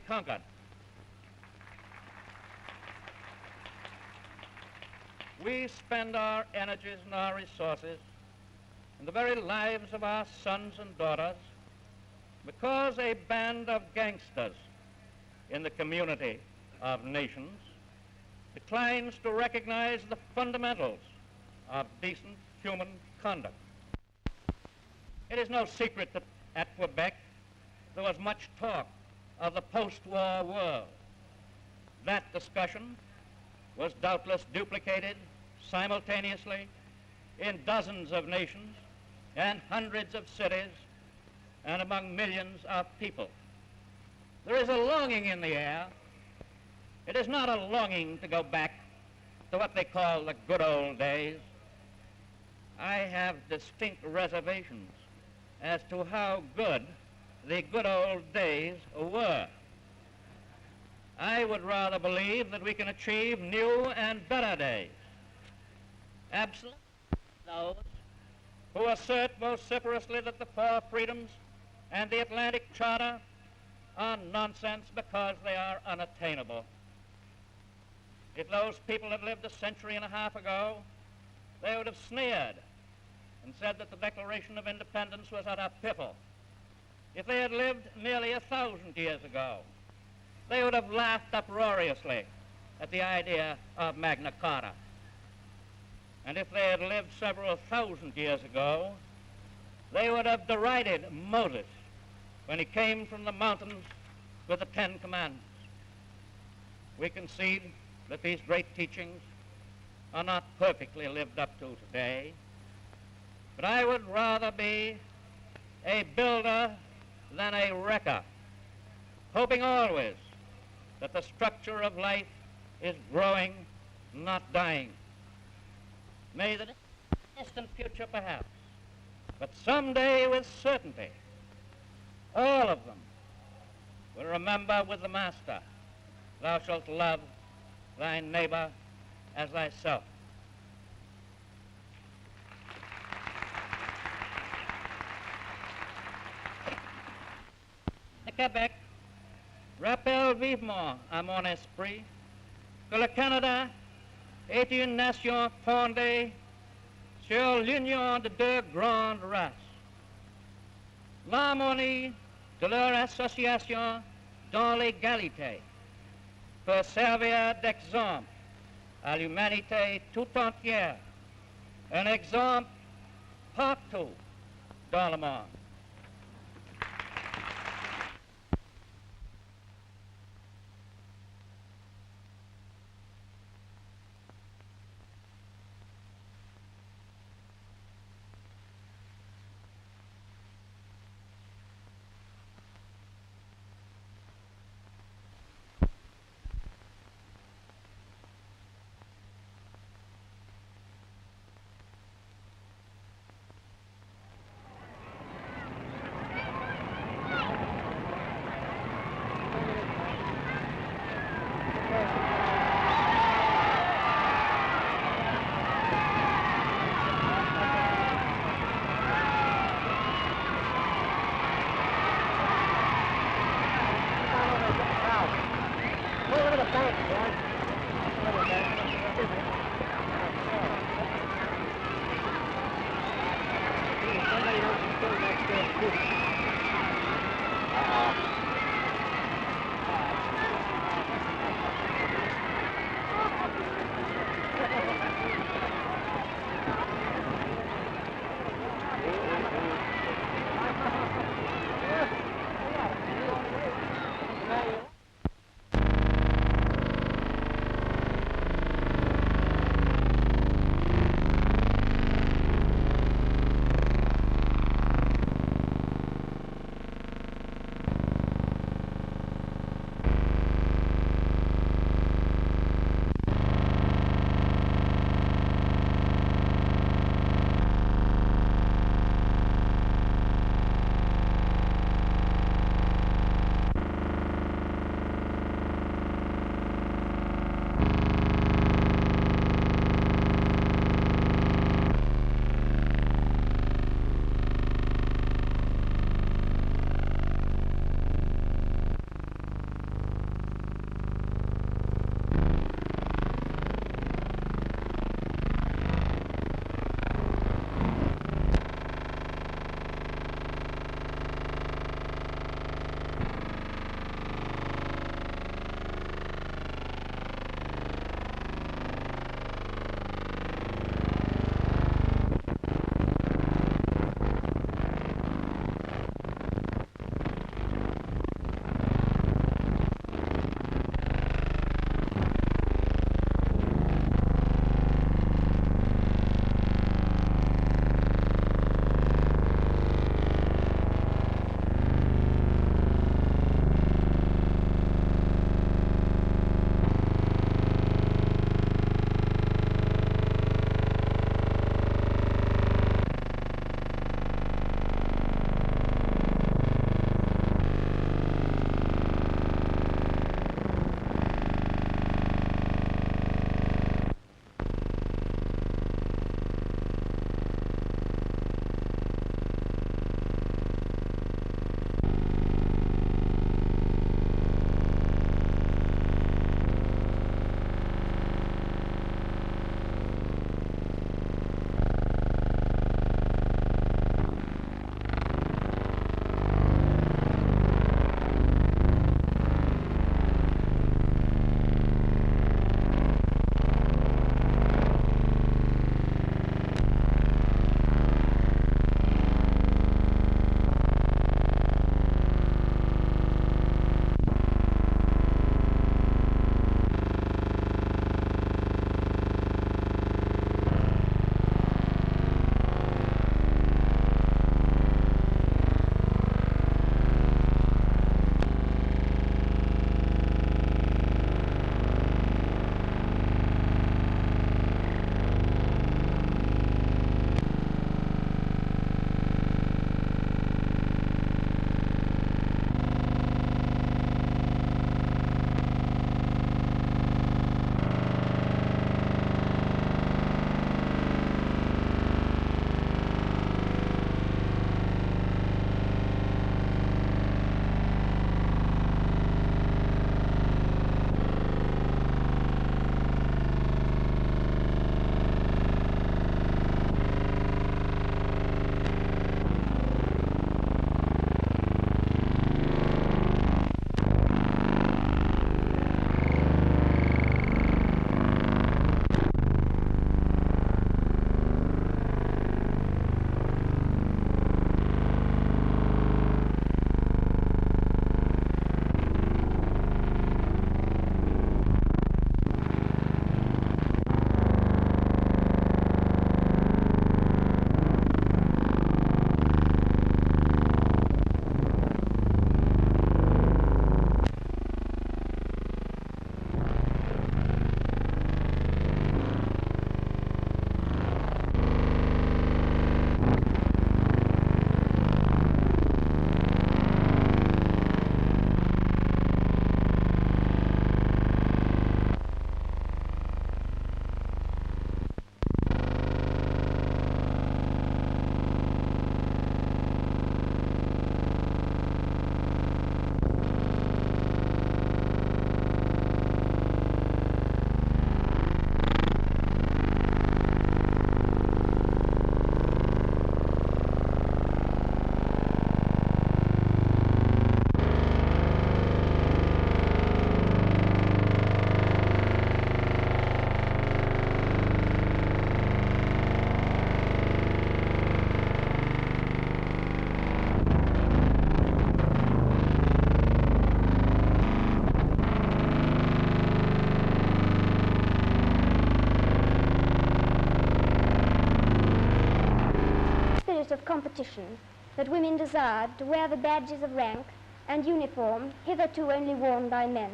conquered. We spend our energies and our resources in the very lives of our sons and daughters because a band of gangsters in the community of nations declines to recognize the fundamentals of decent human conduct. It is no secret that at Quebec there was much talk of the post-war world. That discussion was doubtless duplicated simultaneously in dozens of nations and hundreds of cities and among millions of people. There is a longing in the air. It is not a longing to go back to what they call the good old days. I have distinct reservations as to how good the good old days were. I would rather believe that we can achieve new and better days. Absolutely. Those who assert vociferously that the four freedoms and the Atlantic Charter are nonsense because they are unattainable. If those people had lived a century and a half ago, they would have sneered and said that the Declaration of Independence was utter piffle. If they had lived nearly 1,000 years ago, they would have laughed uproariously at the idea of Magna Carta. And if they had lived several thousand years ago, they would have derided Moses when he came from the mountains with the Ten Commandments. We concede that these great teachings are not perfectly lived up to today, but I would rather be a builder than a wrecker, hoping always that the structure of life is growing, not dying. May the distant future perhaps, but someday with certainty, all of them will remember with the Master, thou shalt love thy neighbor as thyself. Le Québec rappelle vivement à mon esprit que le Canada est une nation fondée sur l'union de deux grandes races. L'harmonie de leur association dans l'égalité peut servir d'exemple à l'humanité tout entière, un exemple partout dans le monde. competition that women desired to wear the badges of rank and uniform hitherto only worn by men.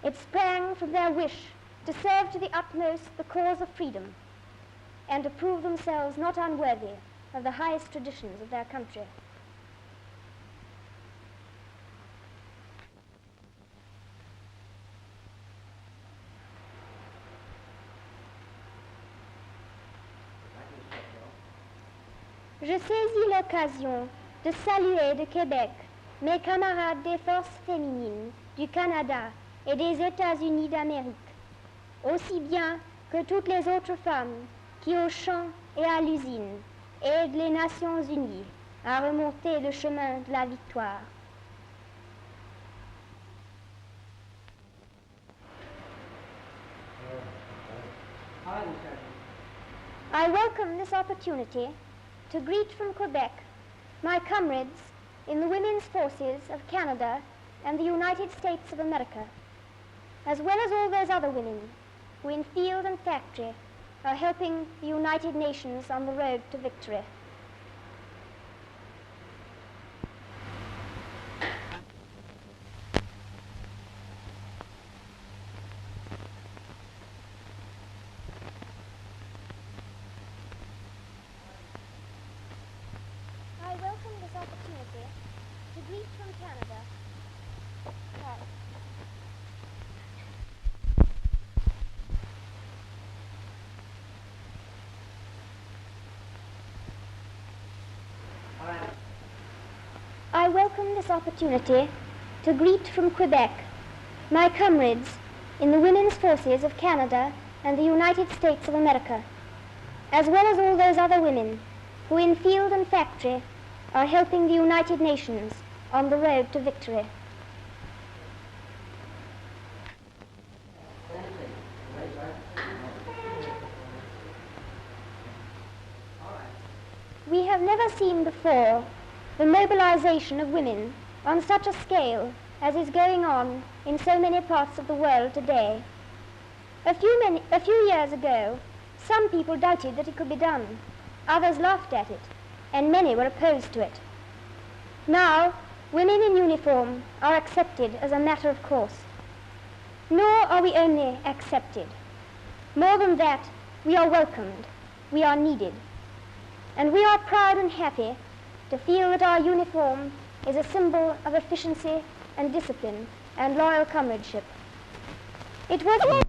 It sprang from their wish to serve to the utmost the cause of freedom and to prove themselves not unworthy of the highest traditions of their country. Je saisis l'occasion de saluer de Québec mes camarades des forces féminines du Canada et des États-Unis d'Amérique, aussi bien que toutes les autres femmes qui au champ et à l'usine aident les Nations Unies à remonter le chemin de la victoire. I welcome this opportunity to greet from Quebec my comrades in the women's forces of Canada and the United States of America, as well as all those other women who in field and factory are helping the United Nations on the road to victory. I welcome this opportunity to greet from Canada. I welcome this opportunity to greet from Quebec my comrades in the women's forces of Canada and the United States of America, as well as all those other women who in field and factory are helping the United Nations on the road to victory. We have never seen before the mobilization of women on such a scale as is going on in so many parts of the world today. A few years ago, some people doubted that it could be done. Others laughed at it, and many were opposed to it. Now, women in uniform are accepted as a matter of course. Nor are we only accepted. More than that, we are welcomed, we are needed. And we are proud and happy to feel that our uniform is a symbol of efficiency and discipline and loyal comradeship. It was